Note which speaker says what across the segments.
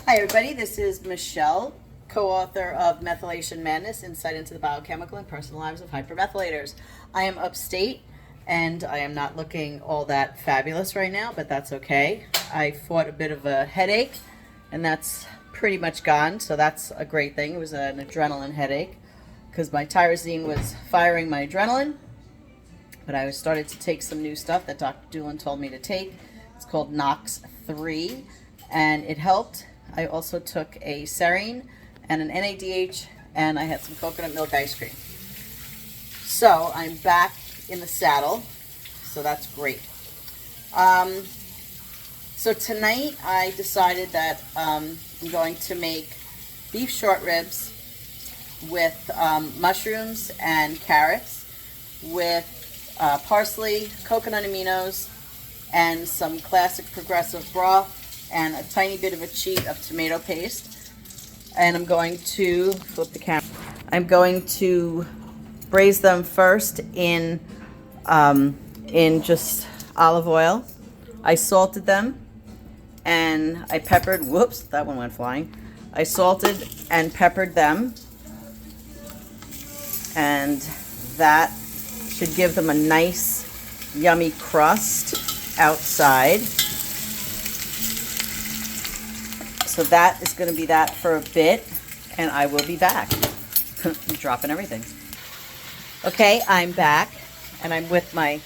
Speaker 1: Hi everybody, this is Michelle, co-author of Methylation Madness, Insight into the Biochemical and Personal Lives of Hypermethylators. I am upstate and I am not looking all that fabulous right now, but that's okay. I fought a bit of a headache and that's pretty much gone, so that's a great thing. It was an adrenaline headache because my tyrosine was firing my adrenaline, but I started to take some new stuff that Dr. Doolin told me to take. It's called Nox 3 and it helped. I also took a serine and an NADH, and I had some coconut milk ice cream. So I'm back in the saddle, so that's great. So tonight I decided that I'm going to make beef short ribs with mushrooms and carrots with parsley, coconut aminos, and some classic progressive broth, and a tiny bit of a cheat of tomato paste. And I'm going to flip the camera. I'm going to braise them first in just olive oil. I salted them and I peppered, whoops, that one went flying. I salted and peppered them, and that should give them a nice yummy crust outside. So that is going to be that for a bit, and I will be back. I'm dropping everything. Okay, I'm back, and I'm with my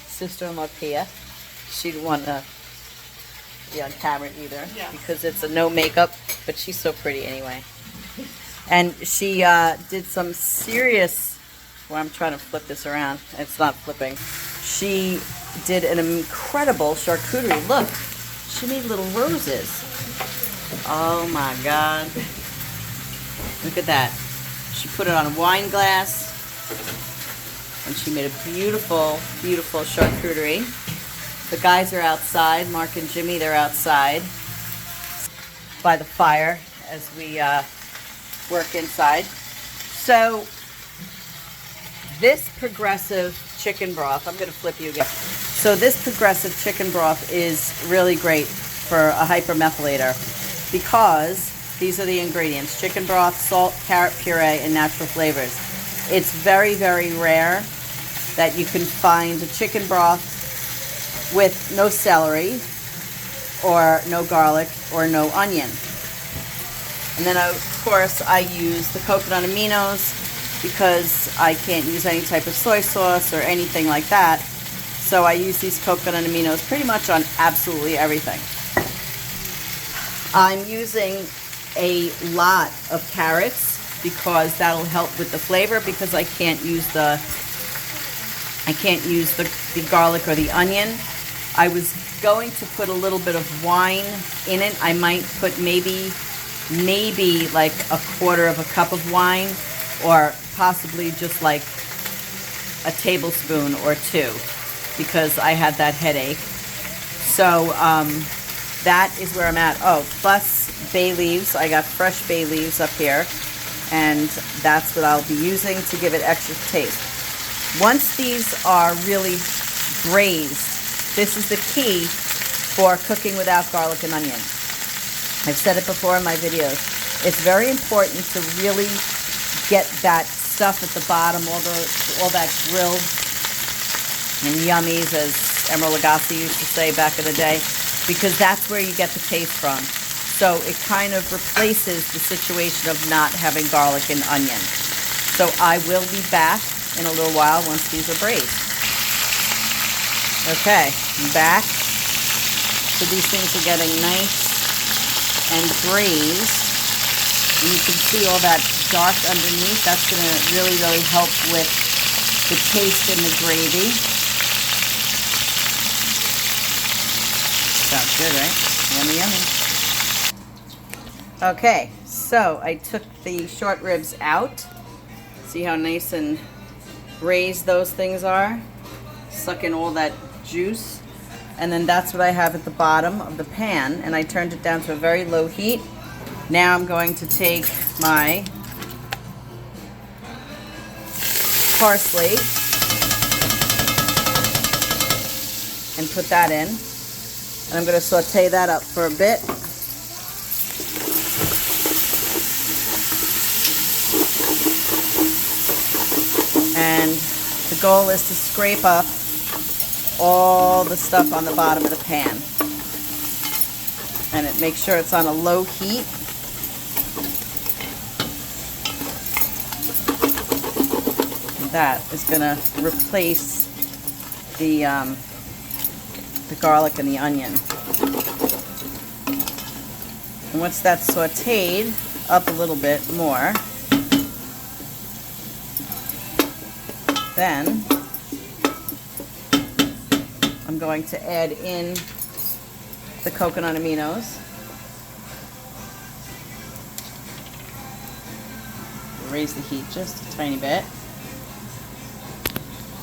Speaker 1: sister-in-law, Pia. She didn't want to be on camera either, because it's a no makeup, but she's so pretty anyway. And she did some serious, well, I'm trying to flip this around. It's not flipping. She did an incredible charcuterie. Look, she made little roses. Oh my God. Look at that. She put it on a wine glass and she made a beautiful, beautiful charcuterie. The guys are outside. Mark and Jimmy, they're outside by the fire as we work inside. So this progressive chicken broth, I'm going to flip you again. So this progressive chicken broth is really great for a hypermethylator, because these are the ingredients: chicken broth, salt, carrot puree, and natural flavors. It's very, very rare that you can find a chicken broth with no celery or no garlic or no onion. And then of course I use the coconut aminos because I can't use any type of soy sauce or anything like that. So I use these coconut aminos pretty much on absolutely everything. I'm using a lot of carrots because that'll help with the flavor, because I can't use the garlic or the onion. I was going to put a little bit of wine in it. I might put maybe like a quarter of a cup of wine, or possibly just like a tablespoon or two, because I had that headache. So that is where I'm at. Oh, plus bay leaves. I got fresh bay leaves up here, and that's what I'll be using to give it extra taste. Once these are really braised, this is the key for cooking without garlic and onion. I've said it before in my videos. It's very important to really get that stuff at the bottom, all that grilled and yummies, as Emeril Lagasse used to say back in the day, because that's where you get the taste from. So it kind of replaces the situation of not having garlic and onion. So I will be back in a little while once these are braised. Okay, I'm back. So these things are getting nice and braised. And you can see all that dark underneath. That's going to really, really help with the taste in the gravy. Sounds good, right? Yummy, yummy. Okay, so I took the short ribs out. See how nice and braised those things are? Suck in all that juice. And then that's what I have at the bottom of the pan, and I turned it down to a very low heat. Now I'm going to take my parsley and put that in. And I'm going to saute that up for a bit. the goal is to scrape up all the stuff on the bottom of the pan. And make sure it's on a low heat. And that is going to replace the garlic and the onion. And once that's sauteed up a little bit more, then I'm going to add in the coconut aminos. Raise the heat just a tiny bit.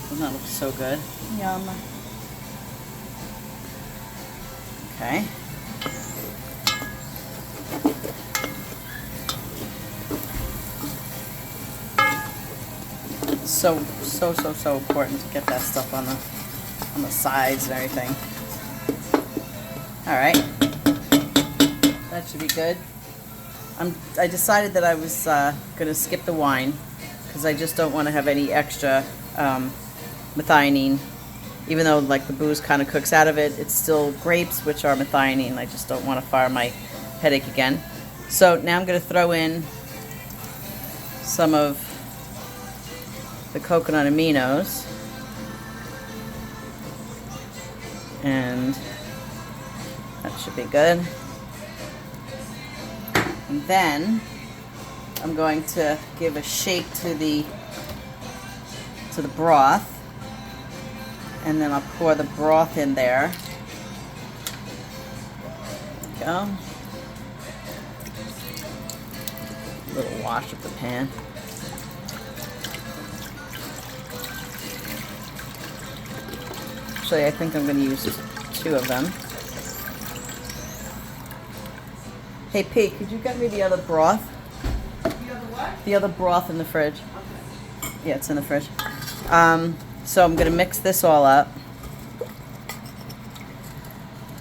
Speaker 1: Doesn't that look so good? Yum. Okay. So important to get that stuff on the sides and everything. All right, that should be good. I decided that I was going to skip the wine because I just don't want to have any extra methionine. Even though like the booze kind of cooks out of it, it's still grapes, which are methionine. I just don't want to fire my headache again. So now I'm going to throw in some of the coconut aminos, and that should be good. And then I'm going to give a shake to the broth, and then I'll pour the broth in there. There we go. A little wash of the pan. Actually, I think I'm going to use 2 of them. Hey, Pete, could you get me the other broth?
Speaker 2: The other what?
Speaker 1: The other broth in the fridge.
Speaker 2: Okay.
Speaker 1: Yeah, it's in the fridge. So I'm going to mix this all up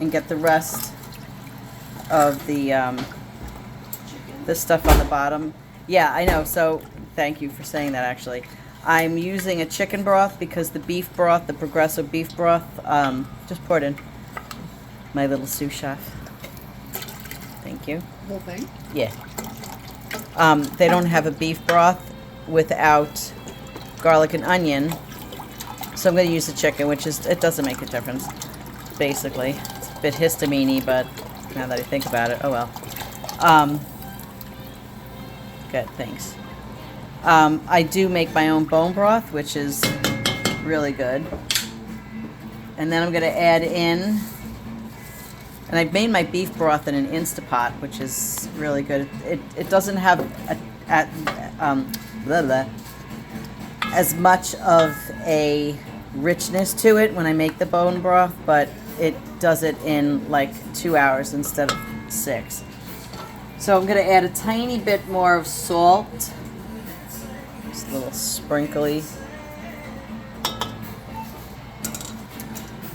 Speaker 1: and get the rest of the stuff on the bottom. Yeah, I know. So thank you for saying that, actually. I'm using a chicken broth because the beef broth, the Progresso beef broth, just poured in. My little sous chef. Thank you.
Speaker 2: Whole thing?
Speaker 1: Yeah. They don't have a beef broth without garlic and onion, so I'm going to use the chicken, which is, it doesn't make a difference, basically. It's a bit histamine-y, but now that I think about it, oh well. Good, thanks. I do make my own bone broth, which is really good. And then I'm going to add in, and I've made my beef broth in an Instapot, which is really good. It doesn't have as much of a richness to it when I make the bone broth, but it does it in like 2 hours instead of 6. So I'm going to add a tiny bit more of salt. Just a little sprinkly.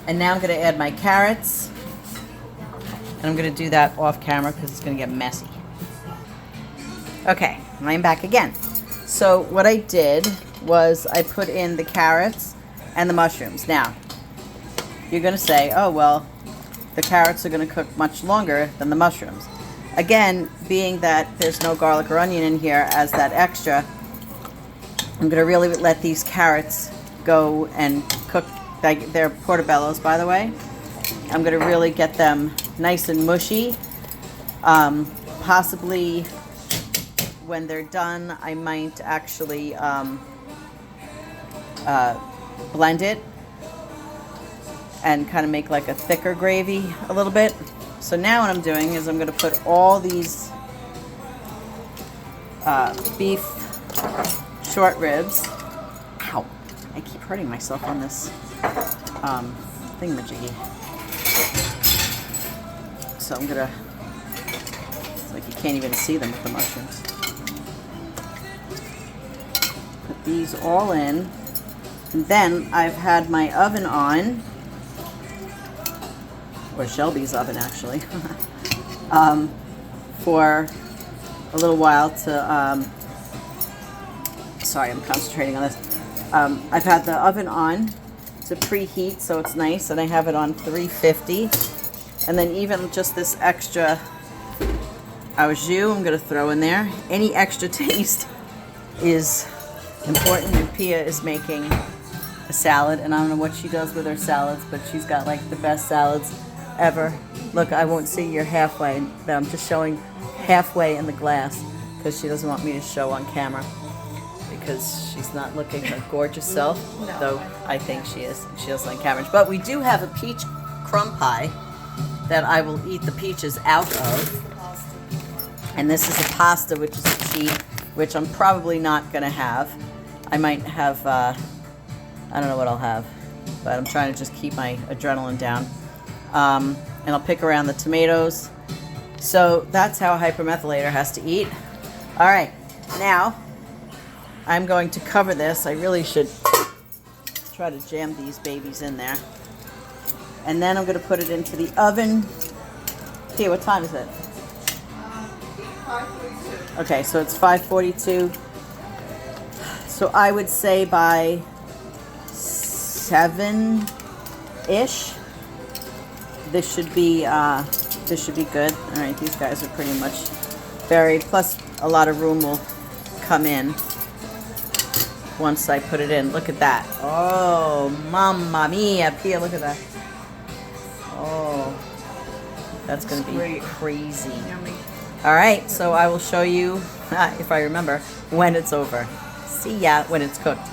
Speaker 1: And now I'm going to add my carrots. And I'm going to do that off camera because it's going to get messy. Okay, I'm back again. So what I did was I put in the carrots and the mushrooms. Now, you're going to say, oh, well, the carrots are going to cook much longer than the mushrooms. Again, being that there's no garlic or onion in here as that extra, I'm going to really let these carrots go and cook. They're portobellos, by the way. I'm going to really get them nice and mushy. Possibly when they're done, I might actually blend it and kind of make like a thicker gravy a little bit. So now what I'm doing is I'm going to put all these beef short ribs. Ow! I keep hurting myself on this thingamajiggy. So I'm gonna, it's like you can't even see them with the mushrooms. Put these all in. And then I've had my oven on, or Shelby's oven actually, for a little while to, sorry, I'm concentrating on this, I've had the oven on to preheat, so it's nice, and I have it on 350. And then even just this extra au jus I'm going to throw in there. Any extra taste is important. And Pia is making a salad, and I don't know what she does with her salads, but she's got like the best salads ever. Look, I won't see you're halfway. I'm just showing halfway in the glass because she doesn't want me to show on camera because she's not looking her gorgeous self, though I think she is. She doesn't like cabbage. But we do have a peach crumb pie that I will eat the peaches out of. And this is a pasta, which is a cheat, which I'm probably not going to have. I might have, I don't know what I'll have, but I'm trying to just keep my adrenaline down. And I'll pick around the tomatoes. So that's how a hypermethylator has to eat. All right, now I'm going to cover this. I really should try to jam these babies in there. And then I'm going to put it into the oven. Okay, what time is it?
Speaker 2: 5:42.
Speaker 1: Okay, so it's 5:42. So I would say by 7-ish, this should be good. All right, these guys are pretty much buried. Plus, a lot of room will come in once I put it in. Look at that. Oh, mamma mia, Pia, look at that. Oh, that's going to be crazy.
Speaker 2: Yummy.
Speaker 1: All right, so I will show you, if I remember, when it's over. See ya when it's cooked.